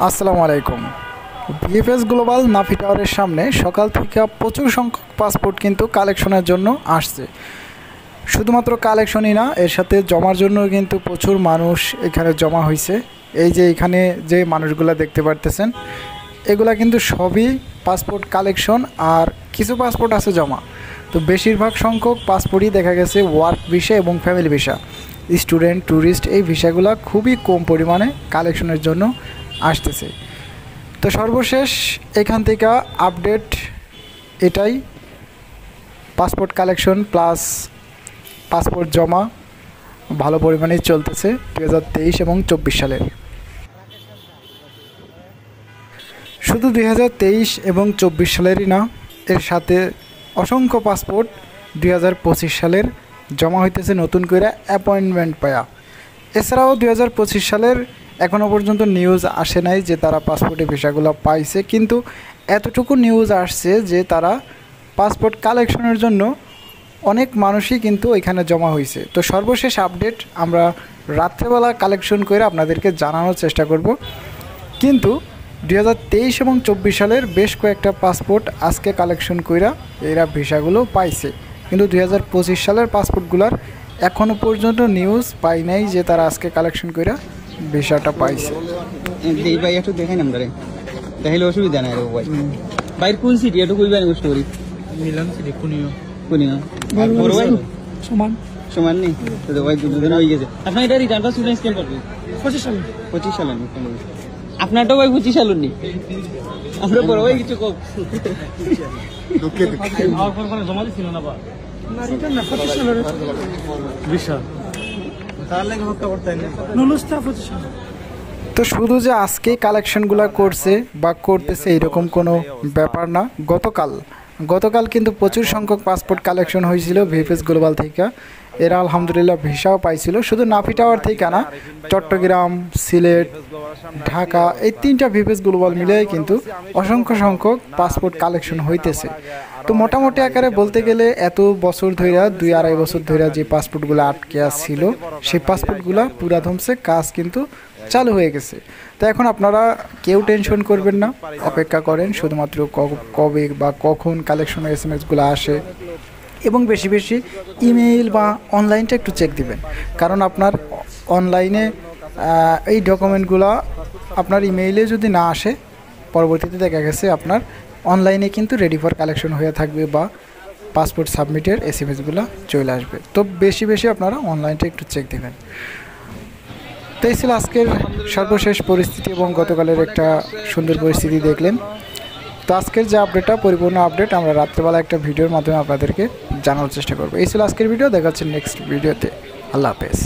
আসসালামু আলাইকুম। VFS global Nafi টাওয়ারের সামনে সকাল থেকে প্রচুর সংখ্যক পাসপোর্ট কিন্তু কালেকশনের জন্য আসছে। শুধুমাত্র কালেকশনই না, এর সাথে জমার জন্য কিন্তু প্রচুর মানুষ এখানে জমা হয়েছে। এই যে এখানে যে মানুষগুলো দেখতে পারতেছেন, এগুলা কিন্তু সবই পাসপোর্ট কালেকশন, আর কিছু পাসপোর্ট আছে জমা। তো বেশিরভাগ সংখ্যক পাসপোর্টই দেখা গেছে ওয়ার্ক ভিসা এবং ফ্যামিলি ভিসা, স্টুডেন্ট, ট্যুরিস্ট, এই ভিসাগুলো খুবই কম পরিমাণে কালেকশনের জন্য আসতেছে। তো সর্বশেষ এখান থেকে আপডেট এটাই, পাসপোর্ট কালেকশন প্লাস পাসপোর্ট জমা ভালো পরিমাণেই চলতেছে 2023 এবং 24 সালের। শুধু 2023 এবং 24 সালেরই না, এর সাথে অসংখ্য পাসপোর্ট 2025 সালের জমা হইতেছে নতুন করে অ্যাপয়েন্টমেন্ট পায়া। এছাড়াও 2025 সালের এখনও পর্যন্ত নিউজ আসে নাই যে তারা পাসপোর্টের ভিসাগুলো পাইছে, কিন্তু এতটুকু নিউজ আসছে যে তারা পাসপোর্ট কালেকশনের জন্য অনেক মানুষই কিন্তু এখানে জমা হয়েছে। তো সর্বশেষ আপডেট আমরা রাত্রেবেলা কালেকশন করে আপনাদেরকে জানানোর চেষ্টা করব। কিন্তু 2023 এবং 24 সালের বেশ কয়েকটা পাসপোর্ট আজকে কালেকশন কইরা এরা ভিসাগুলো পাইছে, কিন্তু 2025 সালের পাসপোর্টগুলার এখনও পর্যন্ত নিউজ পাই নাই যে তারা আজকে কালেকশন কইরা ভিসাটা পাইছে। এই ভাই একটু দেখাই নাম ধরে দেখাইলে অসুবিধা নাই রে ভাই। বাইর কোন সিটি একটু কইবা না স্টোরি মিলান সিটি কোনিও বড় ভাই সমান সমান নেই তো ভাই দুদিন হয়ে গেছে। আপনার এটা রিটার্নটা স্টুডেন্ট স্কেল করবে 25 সালে আপনারটাও ভাই 25 সালের নি আমরা বড় ভাই কিছু কম দুঃখে আর কোন জমা দিছিল না বা না রিটার্ন না 25 সালের ভিসা তার লাগে হত্যা করতে না নুলুস্তা 25 সাল। তো শুধু যে আজকে কালেকশনগুলো করছে বা করতেছে এরকম কোনো ব্যাপার না। গতকাল কিন্তু প্রচুর সংখ্যক পাসপোর্ট কালেকশন হয়েছিল ভিএফএস গ্লোবাল থেকে। এরা আলহামদুলিল্লাহ ভিসাও পাইছিল, শুধু নাফি টাওয়ার থেকে না, চট্টগ্রাম, সিলেট, ঢাকা, এই 3টা ভিএফএস গ্লোবাল মিলিয়ে কিন্তু অসংখ্য সংখ্যক পাসপোর্ট কালেকশন হইতেছে। তো মোটামুটি আকারে বলতে গেলে এত বছর ধরে 2-2.5 বছর ধরে যে পাসপোর্টগুলো আটকে আসছিল, সেই পাসপোর্টগুলো পুরা ধমসে কাজ কিন্তু চালু হয়ে গেছে। তো এখন আপনারা কেউ টেনশন করবেন না, অপেক্ষা করেন শুধুমাত্র কবে বা কখন কালেকশনের SMS-গুলো আসে, এবং বেশি বেশি ইমেইল বা অনলাইনটা একটু চেক দিবেন, কারণ আপনার অনলাইনে এই ডকুমেন্টগুলো আপনার ইমেইলে যদি না আসে, পরবর্তীতে দেখা গেছে আপনার অনলাইনে কিন্তু রেডি ফর কালেকশন হয়ে থাকবে বা পাসপোর্ট সাবমিটের SMS-গুলো চলে আসবে। তো বেশি বেশি আপনারা অনলাইনটা একটু চেক দিবেন। তো এই ছিল আজকের সর্বশেষ পরিস্থিতি এবং গতকালের একটা সুন্দর পরিস্থিতি দেখলেন। তো আজকের যে আপডেটটা, পরিপূর্ণ আপডেট আমরা রাত্রেবেলা একটা ভিডিওর মাধ্যমে আপনাদেরকে জানানোর চেষ্টা করবো। এই ছিল আজকের ভিডিও, দেখা হচ্ছে নেক্সট ভিডিওতে। আল্লাহ হাফেজ।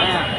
হ্যালো